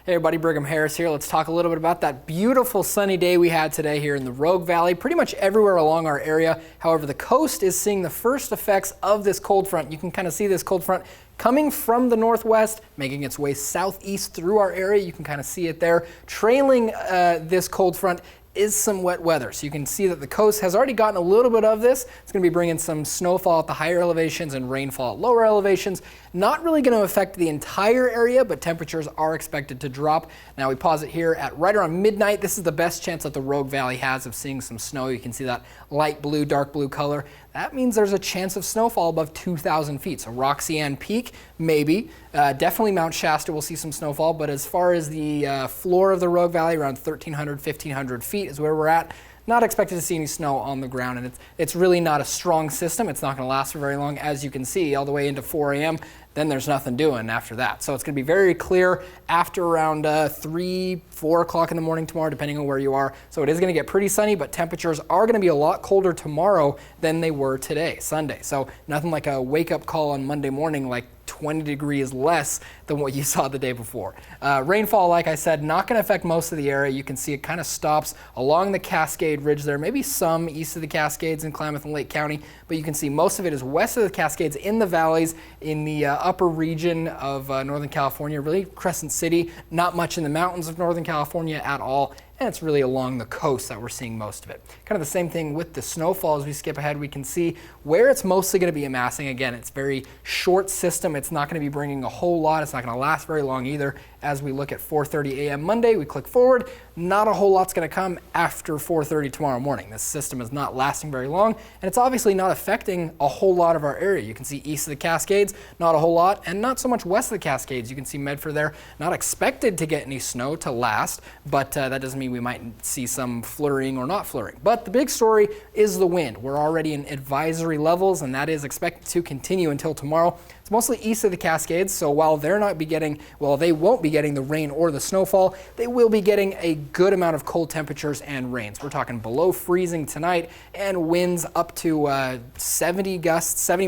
Hey everybody, Brigham Harris here. Let's talk a little bit about that beautiful sunny day we had today here in the Rogue Valley, pretty much everywhere along our area. However, the coast is seeing the first effects of this cold front. You can kind of see this cold front coming from the northwest, making its way southeast through our area. You can kind of see it there. Trailing this cold front is some wet weather. So you can see that the coast has already gotten a little bit of this. It's going to be bringing some snowfall at the higher elevations and rainfall at lower elevations. Not really going to affect the entire area, but temperatures are expected to drop. Now we pause it here at right around midnight. This is the best chance that the Rogue Valley has of seeing some snow. You can see that light blue, dark blue color. That means there's a chance of snowfall above 2,000 feet. So Roxanne Peak, maybe. Definitely Mount Shasta will see some snowfall, but as far as the floor of the Rogue Valley, around 1,300, 1,500 feet is where we're at. Not expected to see any snow on the ground, and it's really not a strong system. It's not going to last for very long, as you can see, all the way into 4 a.m. Then there's nothing doing after that. So it's going to be very clear after around 3, 4 o'clock in the morning tomorrow, depending on where you are. So it is going to get pretty sunny, but temperatures are going to be a lot colder tomorrow than they were today, Sunday. So nothing like a wake-up call on Monday morning like 20 degrees less than what you saw the day before. Rainfall, like I said, not going to affect most of the area. You can see it kind of stops along the Cascade Ridge there, maybe some east of the Cascades in Klamath and Lake County, but you can see most of it is west of the Cascades in the valleys in the upper region of Northern California, really Crescent City, not much in the mountains of Northern California at all. And it's really along the coast that we're seeing most of it. Kind of the same thing with the snowfall. As we skip ahead, we can see where it's mostly going to be amassing. Again, it's very short system. It's not going to be bringing a whole lot. It's not going to last very long either. As we look at 4:30 a.m. Monday, we click forward. Not a whole lot's going to come after 4:30 tomorrow morning. This system is not lasting very long, and it's obviously not affecting a whole lot of our area. You can see east of the Cascades, not a whole lot, and not so much west of the Cascades. You can see Medford there, not expected to get any snow to last, but that doesn't mean we might see some flurrying or not flurrying. But the big story is the wind. We're already in advisory levels, and that is expected to continue until tomorrow. It's mostly east of the Cascades, so while they won't be getting the rain or the snowfall, they will be getting a good amount of cold temperatures and rains. We're talking below freezing tonight and winds up to 70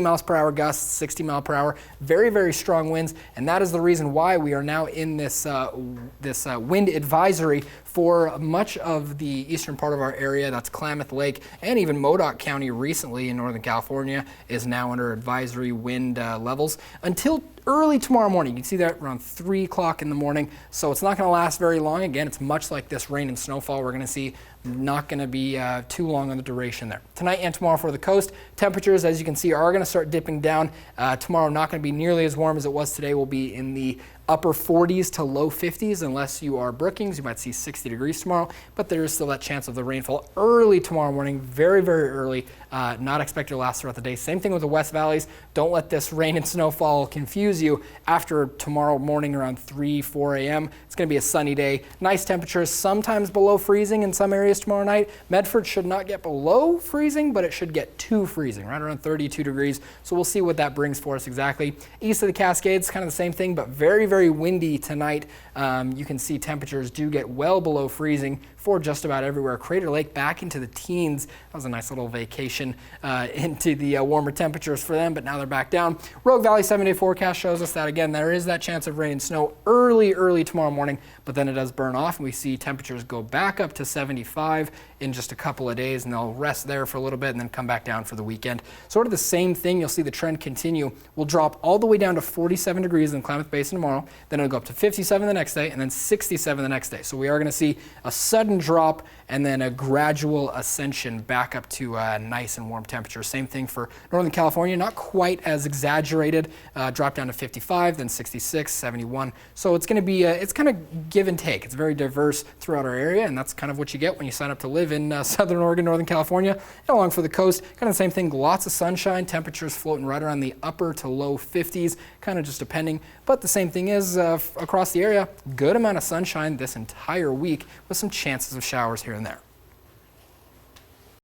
miles per hour gusts, 60 mile per hour. Very, very strong winds, and that is the reason why we are now in this wind advisory for much of the eastern part of our area. That's Klamath Lake, and even Modoc County recently in Northern California is now under advisory wind levels until early tomorrow morning. You can see that around 3 o'clock in the morning, so it's not going to last very long. Again, it's much like this rain and snowfall we're going to see. Not going to be too long on the duration there. Tonight and tomorrow for the coast, temperatures, as you can see, are going to start dipping down. Tomorrow not going to be nearly as warm as it was today. We'll be in the upper 40s to low 50s unless you are Brookings. You might see 60 degrees tomorrow, but there is still that chance of the rainfall early tomorrow morning, very, very early. Not expected to last throughout the day. Same thing with the West Valleys. Don't let this rain and snowfall confuse you. After tomorrow morning around 3, 4 a.m., it's going to be a sunny day. Nice temperatures, sometimes below freezing in some areas tomorrow night. Medford should not get below freezing, but it should get to freezing, right around 32 degrees. So we'll see what that brings for us exactly. East of the Cascades, kind of the same thing, but very, very windy tonight. You can see temperatures do get well below freezing for just about everywhere. Crater Lake back into the teens. That was a nice little vacation into the warmer temperatures for them, but now they're back down. Rogue Valley 7-day forecast shows us that, again, there is that chance of rain and snow early tomorrow morning, but then it does burn off, and we see temperatures go back up to 75 in just a couple of days, and they'll rest there for a little bit and then come back down for the weekend. Sort of the same thing. You'll see the trend continue. We'll drop all the way down to 47 degrees in Klamath Basin tomorrow, then it'll go up to 57 the next day, and then 67 the next day. So we are going to see a sudden drop and then a gradual ascension back up to nice and warm temperatures. Same thing for Northern California, not quite as exaggerated. Drop down to 55, then 66, 71. So it's going to be, it's kind of give and take. It's very diverse throughout our area, and that's kind of what you get when you sign up to live in Southern Oregon, Northern California. And along for the coast, kind of the same thing. Lots of sunshine, temperatures floating right around the upper to low 50s, kind of just depending. But the same thing is across the area, good amount of sunshine this entire week with some chances of showers here and there.